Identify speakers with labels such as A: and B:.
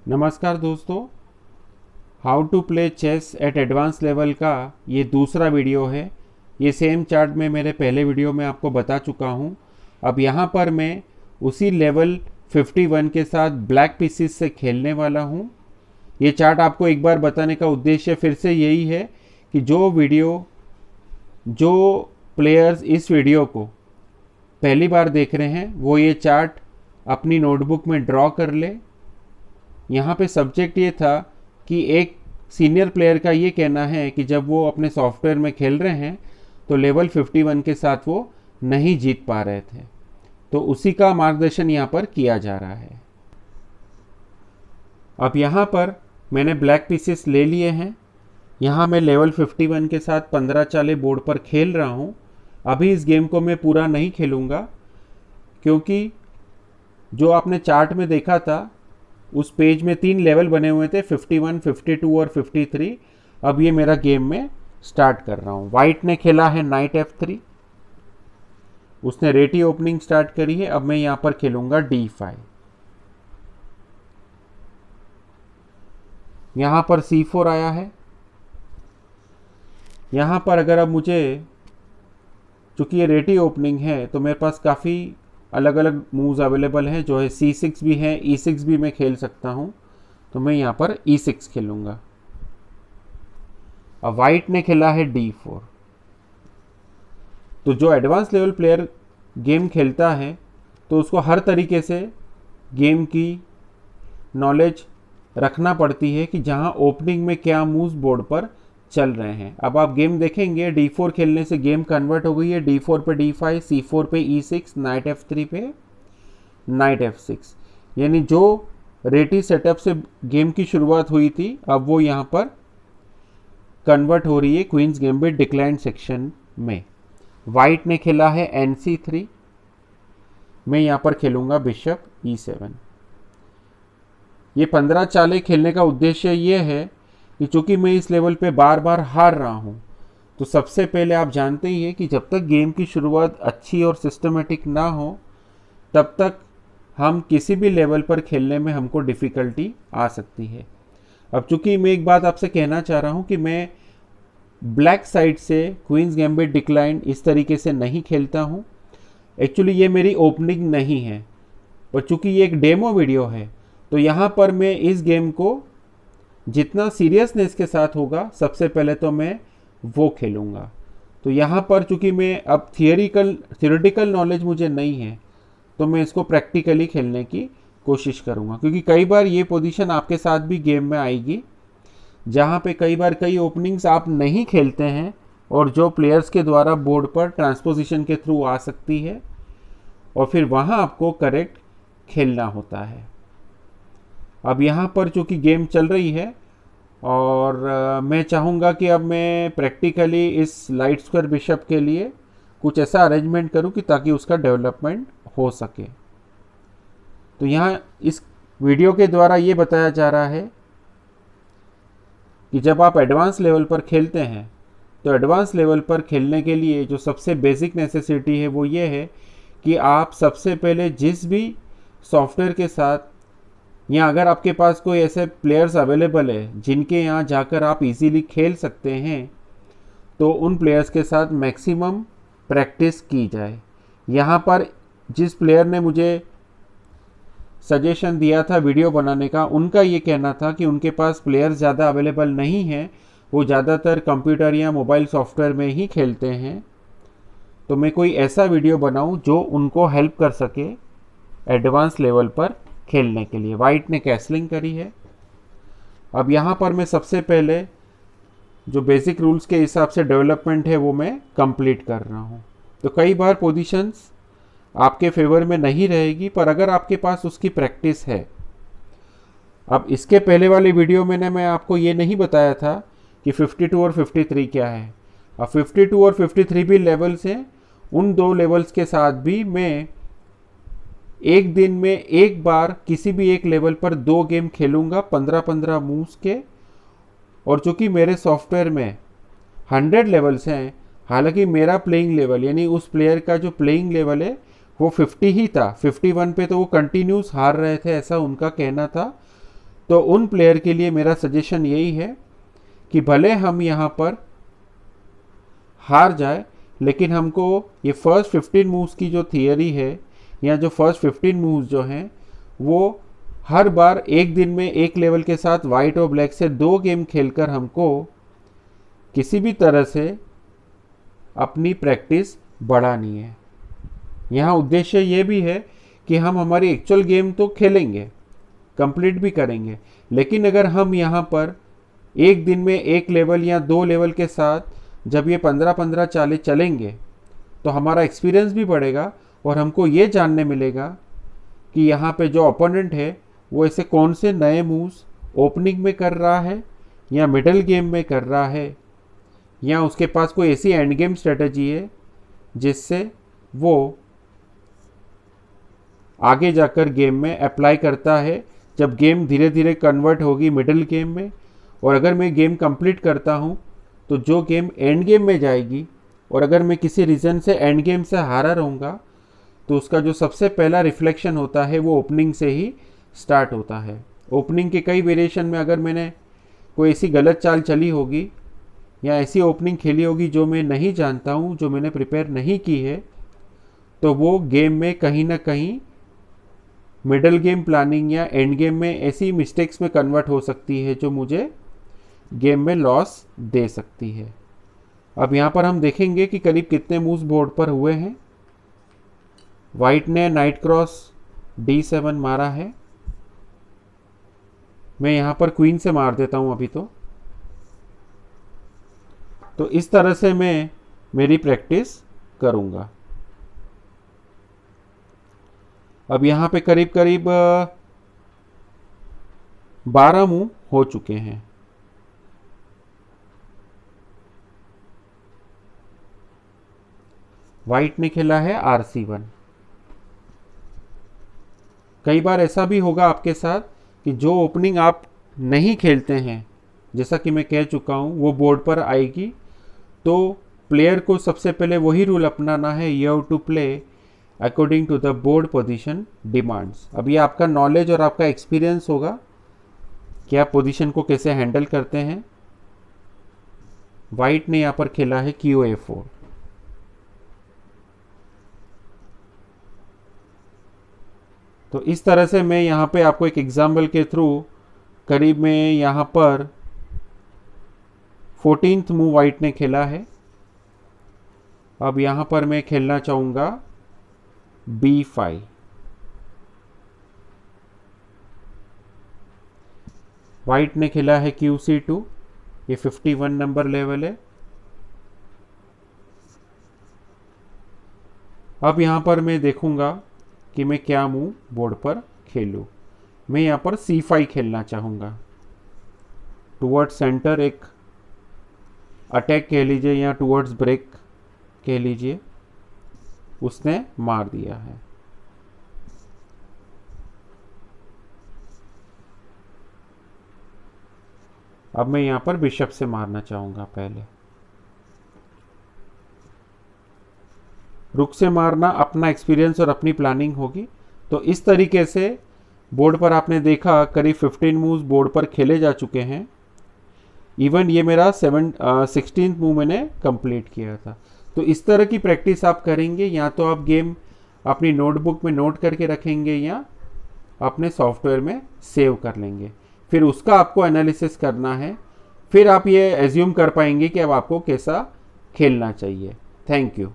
A: नमस्कार दोस्तों, how to play chess at advance level का ये दूसरा वीडियो है। ये सेम चार्ट में मेरे पहले वीडियो में आपको बता चुका हूँ। अब यहाँ पर मैं उसी लेवल 51 के साथ ब्लैक पीसीस से खेलने वाला हूँ। ये चार्ट आपको एक बार बताने का उद्देश्य फिर से यही है कि जो प्लेयर्स इस वीडियो को पहली बार देख रहे हैं वो ये चार्ट अपनी नोटबुक में ड्रॉ कर ले। यहाँ पे सब्जेक्ट ये था कि एक सीनियर प्लेयर का ये कहना है कि जब वो अपने सॉफ्टवेयर में खेल रहे हैं तो लेवल 51 के साथ वो नहीं जीत पा रहे थे, तो उसी का मार्गदर्शन यहाँ पर किया जा रहा है। अब यहाँ पर मैंने ब्लैक पीसेस ले लिए हैं। यहाँ मैं लेवल 51 के साथ 15 चाले बोर्ड पर खेल रहा हूँ। अभी इस गेम को मैं पूरा नहीं खेलूँगा क्योंकि जो आपने चार्ट में देखा था उस पेज में 3 लेवल बने हुए थे, 51, 52 और 53। अब ये मेरा गेम में स्टार्ट कर रहा हूँ। वाइट ने खेला है नाइट F3, उसने रेटी ओपनिंग स्टार्ट करी है। अब मैं यहाँ पर खेलूंगा D5। यहाँ पर C4 आया है। यहाँ पर अगर अब मुझे, चूंकि ये रेटी ओपनिंग है तो मेरे पास काफ़ी अलग अलग मूव्स अवेलेबल हैं, जो है C6 भी है, E6 भी मैं खेल सकता हूँ, तो मैं यहाँ पर E6 खेलूँगा। अब वाइट ने खेला है D4। तो जो एडवांस लेवल प्लेयर गेम खेलता है तो उसको हर तरीके से गेम की नॉलेज रखना पड़ती है कि जहाँ ओपनिंग में क्या मूव्स बोर्ड पर चल रहे हैं। अब आप गेम देखेंगे, D4 खेलने से गेम कन्वर्ट हो गई है। D4 पे D5, C4 पे E6, नाइट F3 पे नाइट F6, यानी जो रेटी सेटअप से गेम की शुरुआत हुई थी अब वो यहाँ पर कन्वर्ट हो रही है क्वींस गैम्बिट डिक्लाइन सेक्शन में। वाइट ने खेला है NC3, मैं यहाँ पर खेलूंगा बिशप E7। ये 15 चालें खेलने का उद्देश्य ये है कि चूंकि मैं इस लेवल पे बार बार हार रहा हूँ, तो सबसे पहले आप जानते ही हैं कि जब तक गेम की शुरुआत अच्छी और सिस्टमेटिक ना हो तब तक हम किसी भी लेवल पर खेलने में हमको डिफ़िकल्टी आ सकती है। अब चूंकि मैं एक बात आपसे कहना चाह रहा हूँ कि मैं ब्लैक साइड से क्वींस गैम्बिट डिक्लाइन इस तरीके से नहीं खेलता हूँ। एक्चुअली ये मेरी ओपनिंग नहीं है, पर चूंकि ये एक डेमो वीडियो है तो यहाँ पर मैं इस गेम को जितना सीरियसनेस के साथ होगा सबसे पहले तो मैं वो खेलूँगा। तो यहाँ पर चूंकि मैं अब थियोरेटिकल नॉलेज मुझे नहीं है तो मैं इसको प्रैक्टिकली खेलने की कोशिश करूँगा, क्योंकि कई बार ये पोजीशन आपके साथ भी गेम में आएगी जहाँ पे कई बार कई ओपनिंग्स आप नहीं खेलते हैं और जो प्लेयर्स के द्वारा बोर्ड पर ट्रांसपोजिशन के थ्रू आ सकती है और फिर वहाँ आपको करेक्ट खेलना होता है। अब यहाँ पर चूँकि गेम चल रही है और मैं चाहूँगा कि अब मैं प्रैक्टिकली इस लाइट स्क्वायर बिशप के लिए कुछ ऐसा अरेंजमेंट करूँ कि ताकि उसका डेवलपमेंट हो सके। तो यहाँ इस वीडियो के द्वारा ये बताया जा रहा है कि जब आप एडवांस लेवल पर खेलते हैं तो एडवांस लेवल पर खेलने के लिए जो सबसे बेसिक नेसेसिटी है वो ये है कि आप सबसे पहले जिस भी सॉफ्टवेयर के साथ, या अगर आपके पास कोई ऐसे प्लेयर्स अवेलेबल है जिनके यहाँ जाकर आप इजीली खेल सकते हैं, तो उन प्लेयर्स के साथ मैक्सिमम प्रैक्टिस की जाए। यहाँ पर जिस प्लेयर ने मुझे सजेशन दिया था वीडियो बनाने का, उनका ये कहना था कि उनके पास प्लेयर्स ज़्यादा अवेलेबल नहीं हैं, वो ज़्यादातर कंप्यूटर या मोबाइल सॉफ्टवेयर में ही खेलते हैं। तो मैं कोई ऐसा वीडियो बनाऊं जो उनको हेल्प कर सके एडवांस लेवल पर खेलने के लिए। वाइट ने कैसलिंग करी है। अब यहाँ पर मैं सबसे पहले जो बेसिक रूल्स के हिसाब से डेवलपमेंट है वो मैं कंप्लीट कर रहा हूँ। तो कई बार पोजीशंस आपके फेवर में नहीं रहेगी, पर अगर आपके पास उसकी प्रैक्टिस है। अब इसके पहले वाले वीडियो में मैं आपको ये नहीं बताया था कि 52 और 53 क्या है। अब 52 और 53 भी लेवल्स हैं। उन दो लेवल्स के साथ भी मैं एक दिन में एक बार किसी भी एक लेवल पर 2 गेम खेलूंगा 15-15 मूव्स के। और चूंकि मेरे सॉफ्टवेयर में 100 लेवल्स हैं, हालांकि मेरा प्लेइंग लेवल यानी उस प्लेयर का जो प्लेइंग लेवल है वो 50 ही था। 51 पे तो वो कंटिन्यूस हार रहे थे, ऐसा उनका कहना था। तो उन प्लेयर के लिए मेरा सजेशन यही है कि भले हम यहाँ पर हार जाए, लेकिन हमको ये फर्स्ट 15 मूव्स की जो थियरी है या जो फर्स्ट 15 मूव्स जो हैं वो हर बार एक दिन में एक लेवल के साथ वाइट और ब्लैक से 2 गेम खेलकर हमको किसी भी तरह से अपनी प्रैक्टिस बढ़ानी है। यहाँ उद्देश्य ये भी है कि हम हमारी एक्चुअल गेम तो खेलेंगे, कंप्लीट भी करेंगे, लेकिन अगर हम यहाँ पर एक दिन में एक लेवल या 2 लेवल के साथ जब ये 15-15 चाले चलेंगे तो हमारा एक्सपीरियंस भी बढ़ेगा और हमको ये जानने मिलेगा कि यहाँ पे जो ओपोनेंट है वो ऐसे कौन से नए मूव्स ओपनिंग में कर रहा है या मिडल गेम में कर रहा है, या उसके पास कोई ऐसी एंड गेम स्ट्रेटजी है जिससे वो आगे जाकर गेम में अप्लाई करता है जब गेम धीरे धीरे कन्वर्ट होगी मिडल गेम में। और अगर मैं गेम कंप्लीट करता हूँ तो जो गेम एंड गेम में जाएगी और अगर मैं किसी रीज़न से एंड गेम से हारा रहूँगा तो उसका जो सबसे पहला रिफ्लेक्शन होता है वो ओपनिंग से ही स्टार्ट होता है। ओपनिंग के कई वेरिएशन में अगर मैंने कोई ऐसी गलत चाल चली होगी या ऐसी ओपनिंग खेली होगी जो मैं नहीं जानता हूँ, जो मैंने प्रिपेयर नहीं की है, तो वो गेम में कहीं ना कहीं मिडल गेम प्लानिंग या एंड गेम में ऐसी मिस्टेक्स में कन्वर्ट हो सकती है जो मुझे गेम में लॉस दे सकती है। अब यहाँ पर हम देखेंगे कि करीब कितने मूव्स बोर्ड पर हुए हैं। वाइट ने नाइट क्रॉस D7 मारा है। मैं यहाँ पर क्वीन से मार देता हूँ अभी तो इस तरह से मैं मेरी प्रैक्टिस करूँगा। अब यहाँ पे करीब करीब 12 मूव हो चुके हैं। वाइट ने खेला है RC1। कई बार ऐसा भी होगा आपके साथ कि जो ओपनिंग आप नहीं खेलते हैं, जैसा कि मैं कह चुका हूँ, वो बोर्ड पर आएगी, तो प्लेयर को सबसे पहले वही रूल अपनाना है, you have to play according to the board position demands. अब ये आपका नॉलेज और आपका एक्सपीरियंस होगा कि आप पोजीशन को कैसे हैंडल करते हैं। वाइट ने यहाँ पर खेला है QA4। तो इस तरह से मैं यहाँ पे आपको एक एग्जाम्पल के थ्रू करीब में यहाँ पर 14th मूव वाइट ने खेला है। अब यहाँ पर मैं खेलना चाहूँगा B5। वाइट ने खेला है QC2। ये 51 नंबर लेवल है। अब यहाँ पर मैं देखूँगा कि मैं क्या मूव बोर्ड पर खेलूँ। मैं यहाँ पर C5 खेलना चाहूँगा। टूवर्ड्स सेंटर एक अटैक कह लीजिए या टूवर्ड्स ब्रेक कह लीजिए, उसने मार दिया है। अब मैं यहाँ पर बिशप से मारना चाहूँगा। पहले रुक से मारना अपना एक्सपीरियंस और अपनी प्लानिंग होगी। तो इस तरीके से बोर्ड पर आपने देखा करीब 15 मूव्स बोर्ड पर खेले जा चुके हैं। इवन ये मेरा 16th मूव मैंने कंप्लीट किया था। तो इस तरह की प्रैक्टिस आप करेंगे, या तो आप गेम अपनी नोटबुक में नोट करके रखेंगे या अपने सॉफ्टवेयर में सेव कर लेंगे। फिर उसका आपको एनालिसिस करना है, फिर आप ये एज्यूम कर पाएंगे कि अब आपको कैसा खेलना चाहिए। Thank you.